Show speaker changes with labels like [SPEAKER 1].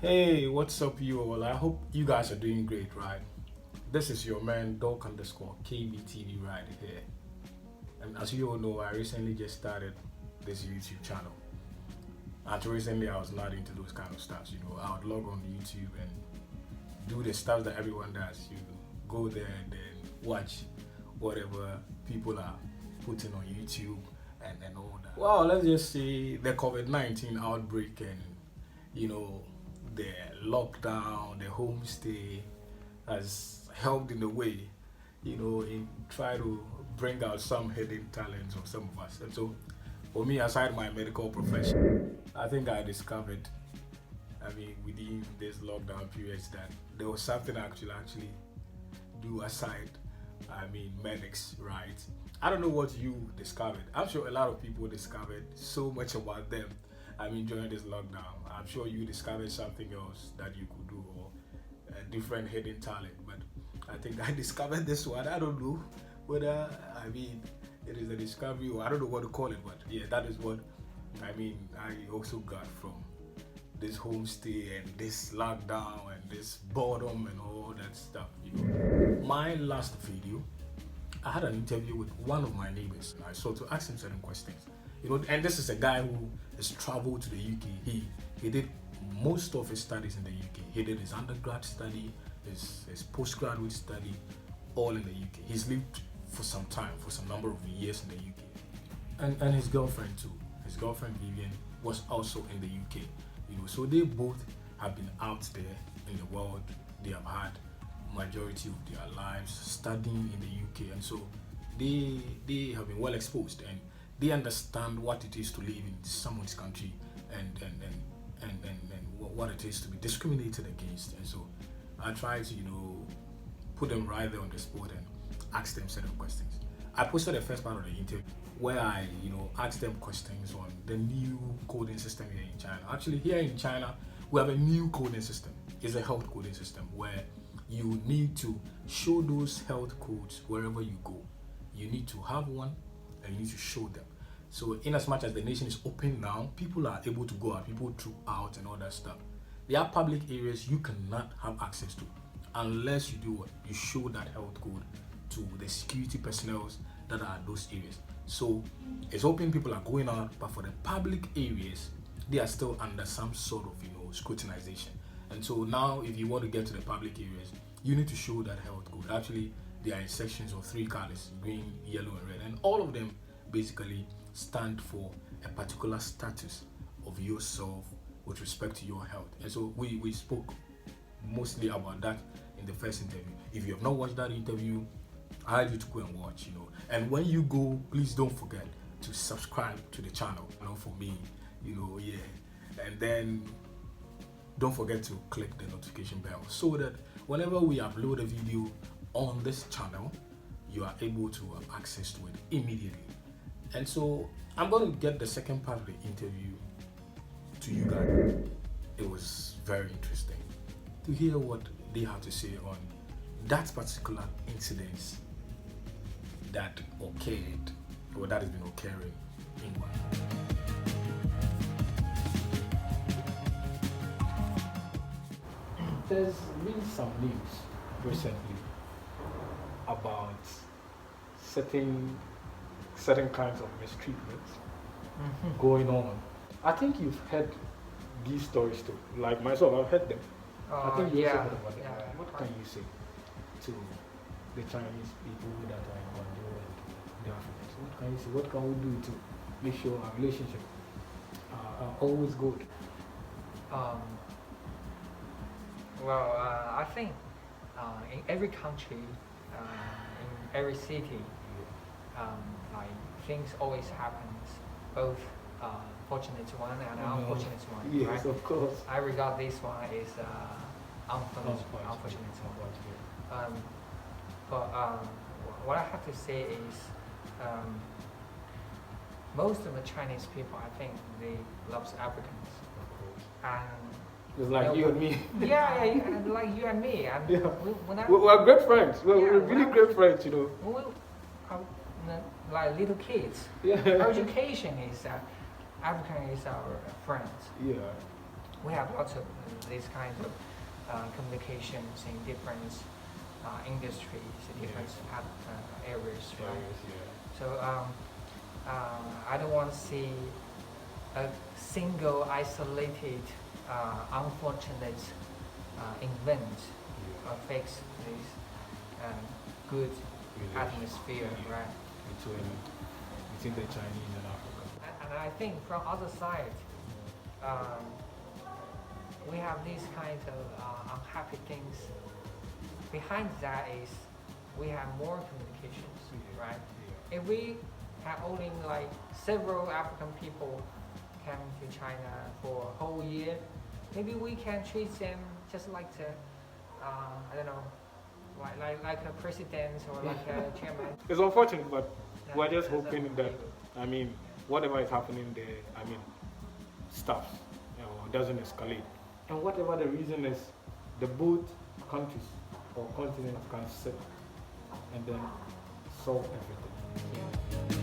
[SPEAKER 1] Hey, what's up, you all? I hope you guys are doing great, right? This is your man, Doc underscore KBTV right here. And as you all know, I recently just started this YouTube channel. Until recently, I was not into those kind of stuff. I would log on YouTube and do the stuff that everyone does. You go there and then watch whatever people are putting on YouTube and all that. Well, let's just say the COVID-19 outbreak and, you know, the lockdown, the homestay has helped in a way, in try to bring out some hidden talents of some of us. And so, for me, aside my medical profession, I think I discovered, within this lockdown periods, that there was something I could actually do aside, medics, right? I don't know what you discovered. I'm sure a lot of people discovered so much about them. During this lockdown, I'm sure you discovered something else that you could do or a different hidden talent. But I think I discovered this one. I don't know whether it is a discovery or I don't know what to call it. But yeah, that is what I also got from this homestay and this lockdown and this boredom and all that stuff. My last video, I had an interview with one of my neighbors. I saw to ask him certain questions. And this is a guy who has traveled to the UK. He did most of his studies in the UK. He did his undergrad study, his postgraduate study, all in the UK. He's lived for some time, for some number of years in the UK. And his girlfriend too. His girlfriend Vivian was also in the UK. So they both have been out there in the world. They have had majority of their lives studying in the UK, and so they have been well exposed and they understand what it is to live in someone's country and what it is to be discriminated against. And so I try to put them right there on the spot and ask them certain questions. I posted the first part of the interview where I asked them questions on the new coding system here in China. Actually, here in China we have a new coding system. It's a health coding system where you need to show those health codes wherever you go. You need to have one and you need to show them. So in as much as the nation is open now, people are able to go out, people throughout and all that stuff. There are public areas you cannot have access to unless you do what? You show that health code to the security personnel that are at those areas. So it's open, people are going out, but for the public areas, they are still under some sort of scrutinization. And so now if you want to get to the public areas, you need to show that health code. Actually, there are sections of 3 colors, green, yellow, and red, and all of them basically stand for a particular status of yourself with respect to your health. And so we spoke mostly about that in the first interview. If you have not watched that interview, I urge you to go and watch. And when you go, please don't forget to subscribe to the channel. For me, and then don't forget to click the notification bell so that whenever we upload a video on this channel, you are able to have access to it immediately. And so I'm going to get the second part of the interview to you guys. It was very interesting to hear what they have to say on that particular incident that occurred or that has been occurring in England. There's been some news recently about certain kinds of mistreatment going on. I think you've heard these stories too. Like myself, I've heard them. I think you also heard about them.
[SPEAKER 2] Yeah.
[SPEAKER 1] What can you say to the Chinese people that are in Guangzhou and the Africans? What can you say? What can we do to make sure our relationship are always good?
[SPEAKER 2] I think in every country, in every city, things always happens, both fortunate one and unfortunate one.
[SPEAKER 1] Yes,
[SPEAKER 2] right?
[SPEAKER 1] of course.
[SPEAKER 2] I regard this one as unfortunate one. What I have to say is, most of the Chinese people, I think, they love Africans, and
[SPEAKER 1] it's like you and me.
[SPEAKER 2] Yeah, like you and me. And
[SPEAKER 1] yeah.
[SPEAKER 2] We're
[SPEAKER 1] great friends. We're really great friends,
[SPEAKER 2] like little kids.
[SPEAKER 1] Yeah.
[SPEAKER 2] Our education is African is our friends.
[SPEAKER 1] Yeah.
[SPEAKER 2] we have lots of these kinds of communications in different industries, different areas, right? So I don't want to see a single isolated, unfortunate event affects this good atmosphere, right?
[SPEAKER 1] Between the Chinese and Africa.
[SPEAKER 2] And I think from other side, we have these kinds of unhappy things. Behind that is we have more communications, right? If we have only like several African people come to China for a whole year, maybe we can treat them just like the, I don't know, like a president or like a chairman.
[SPEAKER 1] It's unfortunate, but we're just hoping that, I mean, whatever is happening there, I mean, stops, doesn't escalate. And whatever the reason is, the both countries or continents can sit and then solve everything.